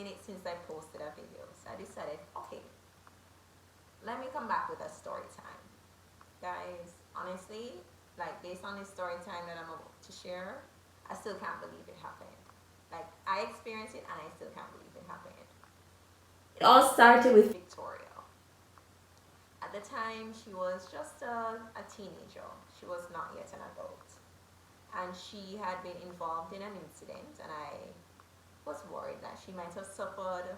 minute since I posted a video. So I decided, okay, let me come back with a story time. Guys, honestly, like based on this story time that I'm about to share, I still can't believe it happened. Like I experienced it and I still can't believe it happened. It all started with Victoria. At the time, she was just a teenager. She was not yet an adult. And she had been involved in an incident, and I was worried that she might have suffered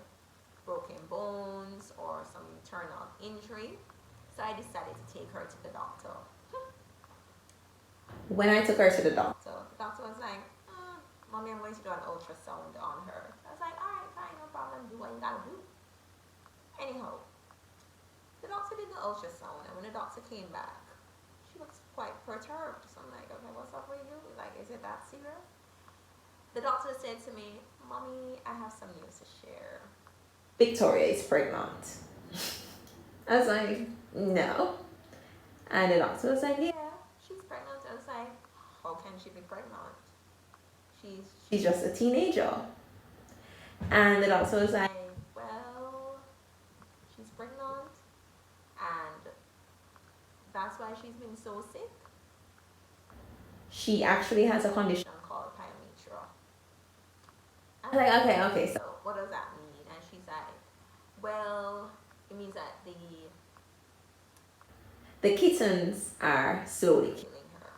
broken bones or some internal injury. So I decided to take her to the doctor. When I took her to the doctor was like, Mommy, I'm going to do an ultrasound on her. I was like, alright, fine, no problem. Do what you gotta do. Anyhow, the doctor did the ultrasound, and when the doctor came back, she was quite perturbed. So I'm like, okay, what's up with you? Like, is it that serious? The doctor said to me, Mommy, I have some news to share. Victoria is pregnant. I was like, no. And the doctor was like, yeah, she's pregnant. I was like, how can she be pregnant? She's just a teenager. And the doctor was like, well, she's pregnant, and that's why she's been so sick. She actually has a condition called pyometra. I was like, okay, so what does that mean? And she's like, well, it means that the kittens are slowly killing her.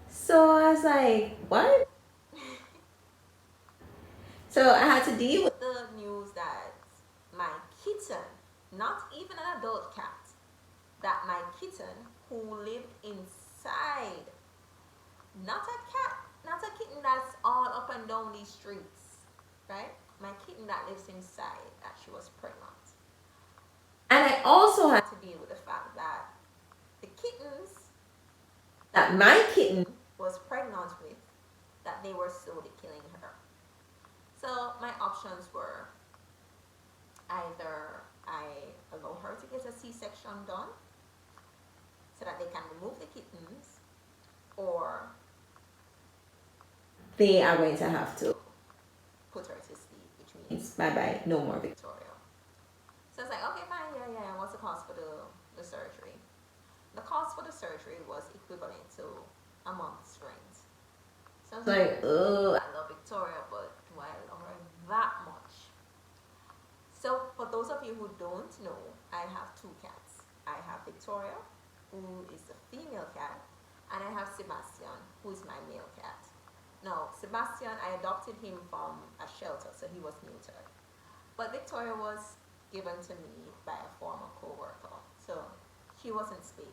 So I was like, what? So I had to deal with the news that my kitten, not even an adult cat, that my kitten who lived inside, not a cat, not a kitten that's all up and down these streets, right? My kitten that lives inside, that she was pregnant. And I also had to deal with the fact that the kittens that my kitten was pregnant with, that they were slowly killing her. So my options were either I allow her to get a C-section done so that they can remove the kittens, or they are going to have to put her to sleep, which means bye-bye, no more Victoria. So I was like, okay, fine, yeah, what's the cost for the surgery? The cost for the surgery was equivalent to a month's rent. So I was like, oh, I love Victoria, but do I love her that much? So for those of you who don't know, I have two cats. I have Victoria, who is a female cat, and I have Sebastian, who is my male cat. Now, Sebastian, I adopted him from a shelter, so he was neutered. But Victoria was given to me by a former co-worker, so she wasn't spayed.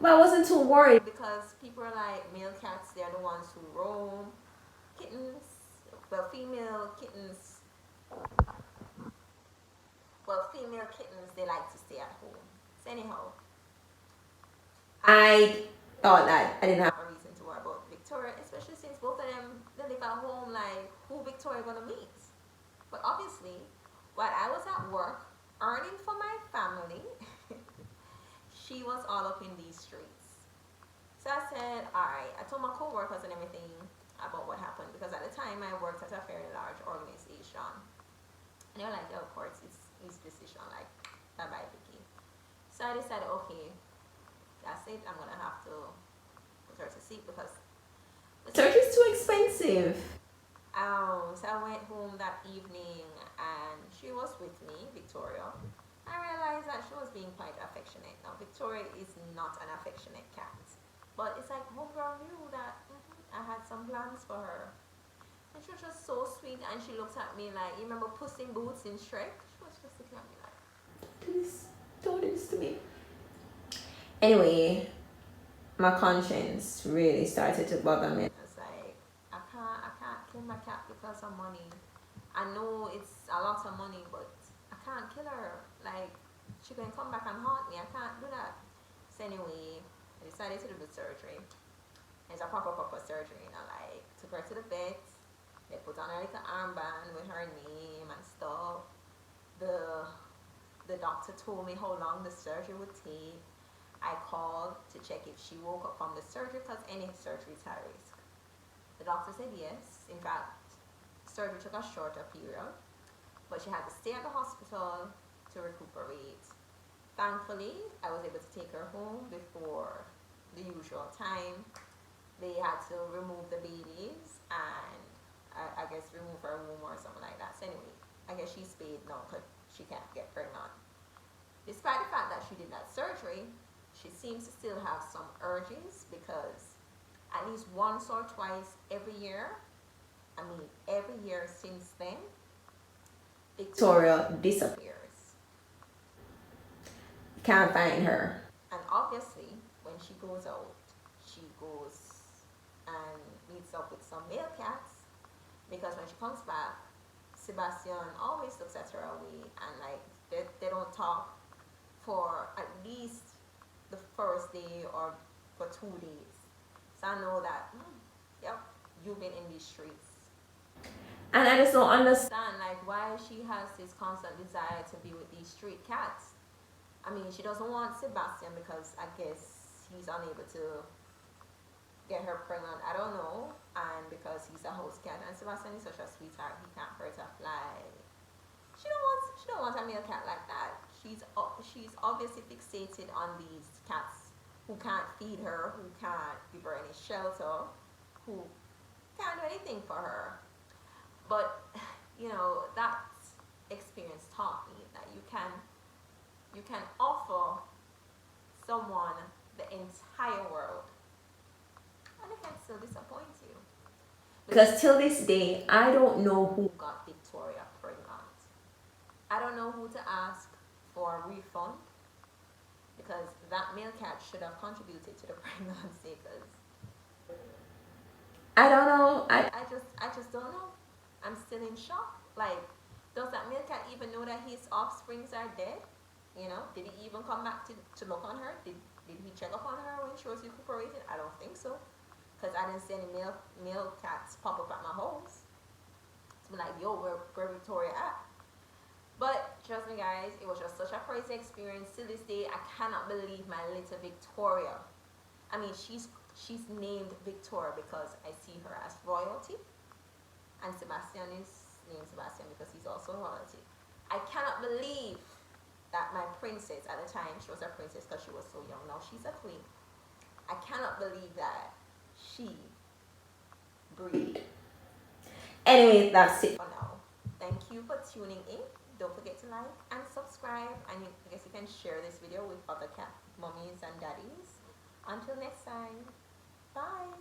But I wasn't too worried because people are like, male cats, they're the ones who roam. Kittens, female kittens, they like to stay at home. So anyhow, I thought that I didn't have a reason to worry about Victoria, especially since both of them, they live at home. Like, who Victoria gonna meet? But obviously, while I was at work earning for my family, she was all up in these streets. So I said, alright, I told my co-workers and everything about what happened, because at the time I worked at a fairly large organization. And they were like, yeah, of course, it's his decision, like, bye-bye, Vicky. So I decided, okay, that's it, I'm gonna have to put her to sleep because the surgery is too expensive. So I went home that evening and she was with me, Victoria. I realized that she was being quite affectionate. Now, Victoria is not an affectionate cat, but it's like homegirl knew that I had some plans for her. And she was just so sweet, and she looked at me like, you remember Puss in Boots in Shrek? She was just looking at me like, don't do this to me. Anyway, my conscience really started to bother me. It's like, I can't kill my cat because of money. I know it's a lot of money, but I can't kill her. Like, she can come back and haunt me. I can't do that. So anyway, I decided to do the surgery. It's a proper surgery, you know, like, took her to the vet. They put on her like an armband with her name and stuff. The doctor told me how long the surgery would take. I called to check if she woke up from the surgery, because any surgery is high risk. The doctor said yes. In fact, surgery took a shorter period, but she had to stay at the hospital to recuperate. Thankfully, I was able to take her home before the usual time. They had to remove the babies and I guess remove her womb or something like that. So anyway, I guess she's spayed now because she can't get pregnant. Despite the fact that she did that surgery, she seems to still have some urges because at least once or twice every year, I mean every year since then, Victoria disappears. Can't find her. And obviously, when she goes out, she goes and meets up with some male cats because when she comes back, Sebastian always looks at her away and like they don't talk for at least the first day or for 2 days. So I know that, yep, you've been in these streets. And I just don't understand like why she has this constant desire to be with these street cats. I mean, she doesn't want Sebastian because I guess he's unable to get her pregnant. I don't know. And because he's a house cat and Sebastian is such a sweetheart, he can't hurt a fly. She don't want a male cat like that. She's obviously fixated on these cats who can't feed her, who can't give her any shelter, who can't do anything for her. But you know, that experience taught me that you can offer someone the entire world and it can still disappoint you. Because till this day, I don't know who got Victoria pregnant. I don't know who to ask for a refund because that male cat should have contributed to the pregnancy because I don't know. I just don't know. I'm still in shock. Like, does that male cat even know that his offsprings are dead? You know, did he even come back to look on her? Did he check up on her when she was recuperating? I don't think so. Because I didn't see any male cats pop up at my house. It's been like, yo, where Victoria at? But trust me guys, it was just such a crazy experience. To this day, I cannot believe my little Victoria. I mean, she's named Victoria because I see her as royalty. And Sebastian is named Sebastian because he's also royalty. I cannot believe that my princess, at the time she was a princess because she was so young, now she's a queen. I cannot believe that she breed. Anyway, that's it for now. Thank you for tuning in. Don't forget to like and subscribe, and I guess you can share this video with other cat mummies and daddies. Until next time, bye.